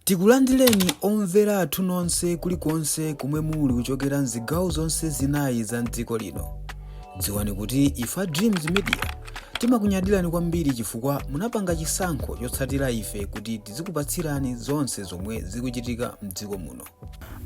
Tikulandireni omvera athu nonse kulikonse kumwe muli kuchokera mzigawo zonse zinayi za mdziko lino. Dziwani kuti ife Dreams Media timakunyadirani kwambiri chifukwa munapanga chisankho chotsatira ife kuti tizikupatsirani zonse zomwe zikuchitika mdziko muno.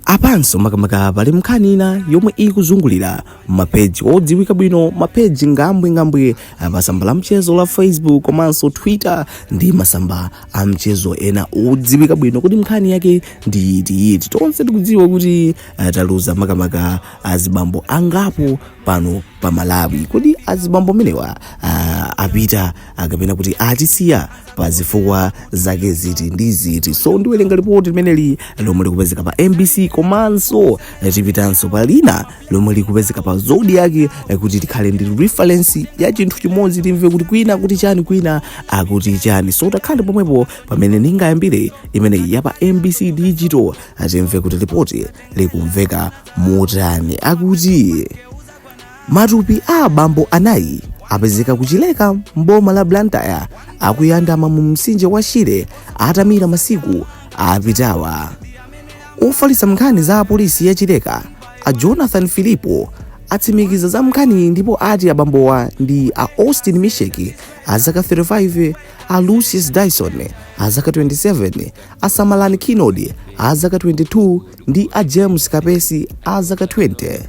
Apanso makamaka pali nkhani ina yomwe ikuzungulira mapeji odziwika bwino, mapeji ngambwengambwe masamba la mchezo la Facebook komanso Twitter ndi masamba a mchezo ena odziwika bwino kuti nkhani yake ndi iti. Tonse tikudziwa kuti taluza makamaka azibambo angapo pano pa Malawi, kuti azibambo menewa apita akapena kuti atisiya pa zifukwa zake ziti ndi ziti. So ndiwerenga ripoti limeneli lomwe likupezeka pa MBC komanso tipitanso pa lina lomwe likupezeka pa Zodiac kuti tikhale ndi reference ya chinthu chimodzi, timve kuti kwina kuti chani kwina akuti chani. So takhale pomwepo pamene ningayambire imeneyi ya pa MBC Digital timve kuti ripoti likumveka motani. Akuti matupi a abambo anayi apezeka kuchileka mboma la Blantyre akuyandama mu mtsinje wa Shire atamira masiku apitawa. Ofalitsa nkhani za polisi ya Chileka a Jonathan Filipo atsimikiza za nkhani ndipo ati abambowa ndi a Austin Misheki azaka 35, a Lucius Dyson azaka 27, a Samalan Kinodi azaka 22 ndi a James Kapesi azaka 20.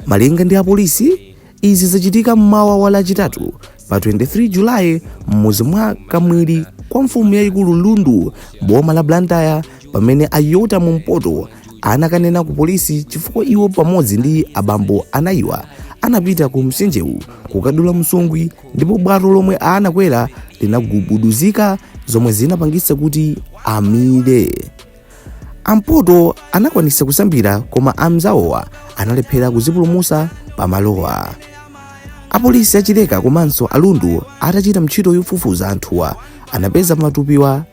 Malinga ndi a polisi, izi zachitika mmawa wa lachitatu pa 23 Julayi m'mudzi mwa Kamwiri kwa mfumu yayikulu Lundu boma la Blantyre, pamene ayota mumpoto anakanena ku polisi chifukwa iwo pamodzi ndi abambo anayiwa anapita ku mtsinjewu kukadula msungwi ndipo bwato lomwe anakwera linagubuduzika zomwe zinapangitsa kuti amire. Ampoto anakwanisa kusambira koma amzawowa analephera kuzipulumusa pamalowa. Apolisi achileka komanso alundu atachita ntchito yofufuza anthuwa anapeza matupiwa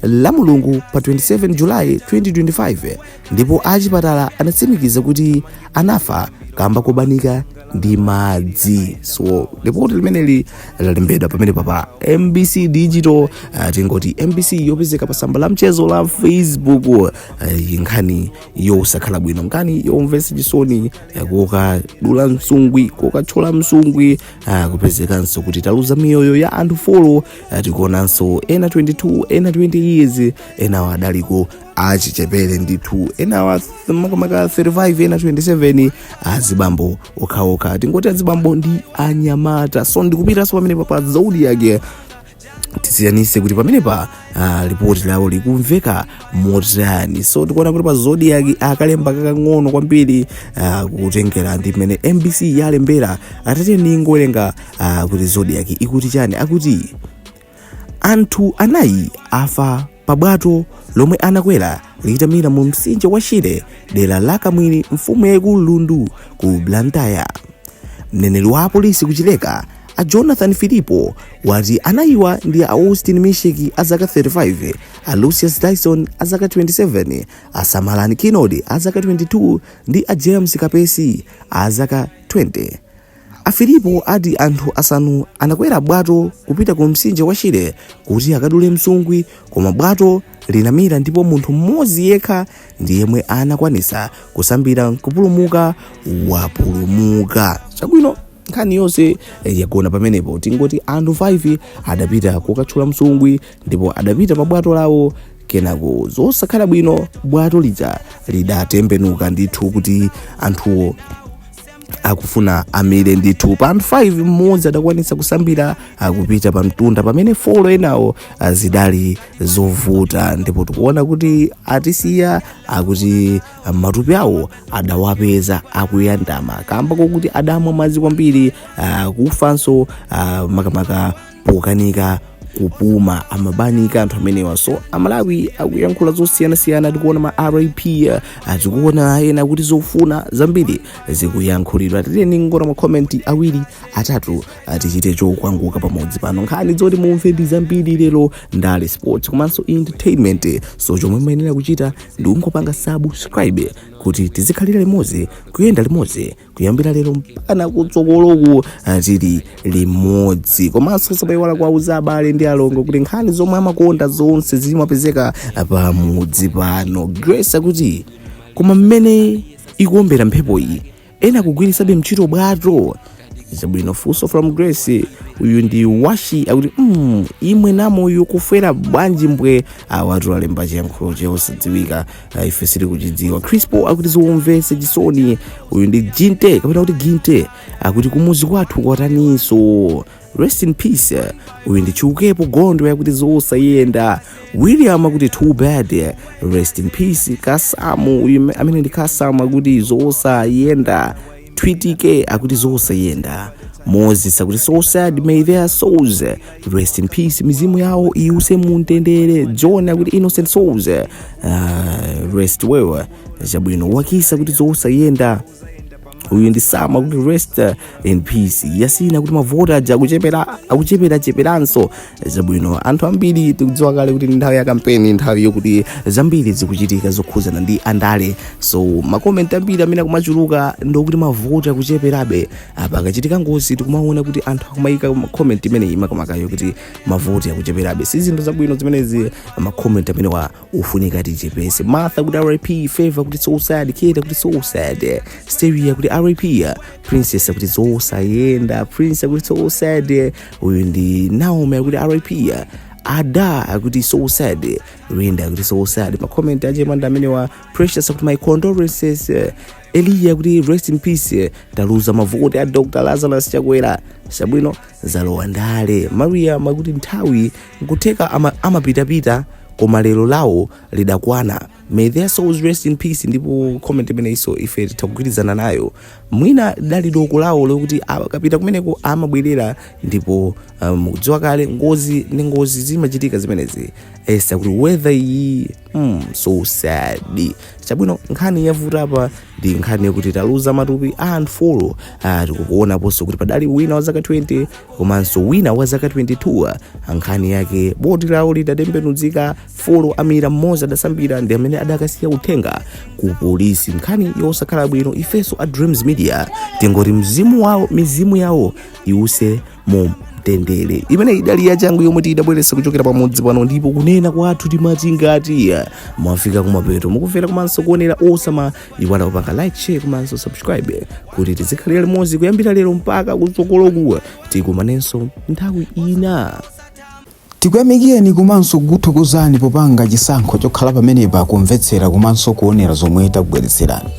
la Mulungu pa 27 Julayi 2025 ndipo achipatala anatsimikiza kuti anafa kamba kobanika ndi madzi. So ripoti limeneli lalembedwa pamene pa MBC Digital, tingoti MBC yopezeka pa samba la mchezo la Facebook. Nkhani yosakhala bwino, nkhani yomvetsa chisoni, kokadula msungwi, kokathyola msungwi, kupezekanso kuti taluza miyoyo ya anthu 4, tikuonanso ena 22, ena 20 years, ena wadaliko achichepere ndithu, ena wa makamaka 35, ena 27, azibambo okhaokha. Tingoti azibambo ndi anyamata. So ndikupitanso pamene pa Zodiac tisiyanise kuti pamene pa ripoti lawo likumveka motani. So tikuona kuti pa Zodiac akalemba kakang'ono kwambiri kutengera ndi pamene MBC yalembera. Atate ningowerenga kuti Zodiac ikuti chani. Akuti anthu anayi afa pa bwato lomwe anakwera litamira mu mtsinje wa Shire dera la Kamwiri mfumu yayikulu Lundu ku Blantyre. Mneneri wa polisi kuchileka a Jonathan Filipo wati anayiwa ndi a Austin Misheki azaka 35, a Lucius Dyson azaka 27, a Samalan Kinodi azaka 22 ndi a James Kapesi azaka 20. A Filipo ati anthu asanu anakwera bwato kupita ku mtsinje wa Shire kuti akadule msungwi, koma bwato linamira ndipo munthu mmodzi yekha ndi yemwe anakwanisa kusambira kupulumuka wapulumuka. Chabwino nkhani yonse yagona pamenepo. Tingoti anthu 5 adapita kukathyola msungwi ndipo adapita pa bwato lawo, kenako zosakhala bwino bwato lija lidatembenuka ndithu kuti anthuwo akufuna amire ndithu. Pa anthu 5 mmodzi adakwanisa kusambira kupita pa mtunda, pamene 4 enawo zidali zovuta. Ndipo tikuona kuti atisiya akuti matupi awo adawapeza akuyandama kamba kokuti adamwa madzi kwambiri, kufanso makamaka pokanika kupuma amabanika anthu amenewa. So Amalawi akuyankhula zosiyanasiyana, tikuona ma RIP, tikuona ena kuti zofuna zambiri zikuyankhulidwa. Tiyeni ngora ma comment awiri atatu tichite chokwanguka pamodzi pano. Nkhani zoti mumve ndi zambiri lero ndale sports komanso entertainment. So chomwe muyenera kuchita ndi kungopanga subscribe kuti tizikhalira limodzi, kuyenda limodzi, kuyambira lero mpaka kutsogoloku tili limodzi. Komanso sabayiwala kuwauza abale ndi alongo kuti nkhani zomwe amakonda zonse zimapezeka pamudzi pano. Grace akuti koma mmene ikuombera mphepo iyi ena kugwirisabe mchito bwato. Zabwino funso from Grace. Uyu ndi Washi akuti imwe namo yokufera bwanji mbwe awatu alemba chiyankhulo chosadziwika ife siri kuchidziwa. Crispo akuti zomvese chisoni. Uyu ndi Jinte kapena kuti Ginte akuti kumuzi kwathu kwataninso. Rest in peace. Uyu ndi Chukepo Gondo yakuti zosayenda. William akuti too bad. Rest in peace. Kasamu uyu amene ndi Kasamu akuti zosayenda. Twitike akuti zosayenda. Moses akuti so sad, may their souls rest in peace, mizimu yawo iuse mumtendere. John akuti innocent souls rest well. Zabwino Wakisa akuti zosayenda. Uyu ndi Sama kuti rest in peace. Yasina kuti mavota aja akucheperanso. Zabwino anthu ambiri tikudziwa kale kuti nthawi ya kampeni, nthawi yokuti zambiri zikuchitika zokhuzana ndi andale. So makomenti ambiri amene kumachuluka ndokuti mavota akucheperabe. Apa akachitika ngozi tikumaona kuti anthu akumayika comment imene imakamakayo kuti mavota akucheperabe. Sizinthu zabwino zimenezi makomenti amene wa ufunika tichepese. Martha kuti RIP, Favor kuti so sad, Kate kuti so sad, Stereo kuti RIP, Princess akuti zosayenda, Prince akuti so sad. Uyu ndi Naomi akuti RIP, Ada akuti so sad, Rinda akuti so sad. Makomenti aje manda amene wa Precious akuti my condolences. Elia kuti rest in peace, taluza mavoti a Dr. Lazarus Chakwera. Sabwino zalowa ndale. Maria makuti nthawi nkuteka amapitapita koma lero lawo lidakwana. May their souls rest in peace. Ndipo comment imene iso ife tikugwirizana nayo. Mwina dali doko lawo lokuti akapita kumeneko amabwerera. Ndipo mukudziwa kale ngozi zimachitika zimenezi. Esa kuti weather iyi so sad. Chabwino nkhani yavuta apa ndi nkhani yakuti taluza matupi a anthu tikukuona ponso kuti padali wina wa zaka 20 komanso wina wa zaka 22. Nkhani yake boti lawo lidatembenuzika. Folo amira mmoja adasambira ndi amene adakasiya uthenga ku polisi. Nkhani yosakhala bwino. Ifeso a Dreams Media tingoti mizimu yawo iuse mu tendere. Imene idali ya changu yomwe tidabweresa kuchokera pamodzi pano. Ndipo kunena kwathu timati ngati mwafika kumapeto mukumvera komanso kuonera osama iwala kupanga like, share komanso subscribe kuti tizikhalira limodzi kuyambira lero mpaka kutsogoloku. Tikumanenso nthawi ina. Tikuyamikeni komanso kuthokozani popanga chisankho chokhala pamenepa kumvetsera komanso kuonera zomwe takubweretserani.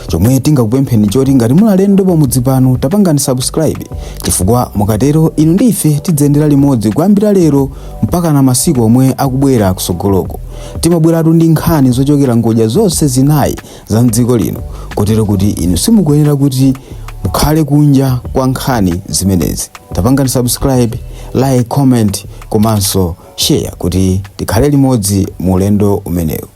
Chomwe tingakupempheni choti ngati mulalendo pamudzi pano tapangani subscribe, chifukwa mukatero inu ndife tidzendera limodzi kuyambira lero mpaka na masiku omwe akubwera kusogoloko. Timabweratu ndi nkhani zochokera ngodya zonse zinayi za mdziko lino, kotero kuti inu simukuyenera kuti mukhale kunja kwa nkhani zimenezi. Tapangani subscribe, like, comment komanso share kuti tikhale limodzi mu ulendo umenewu.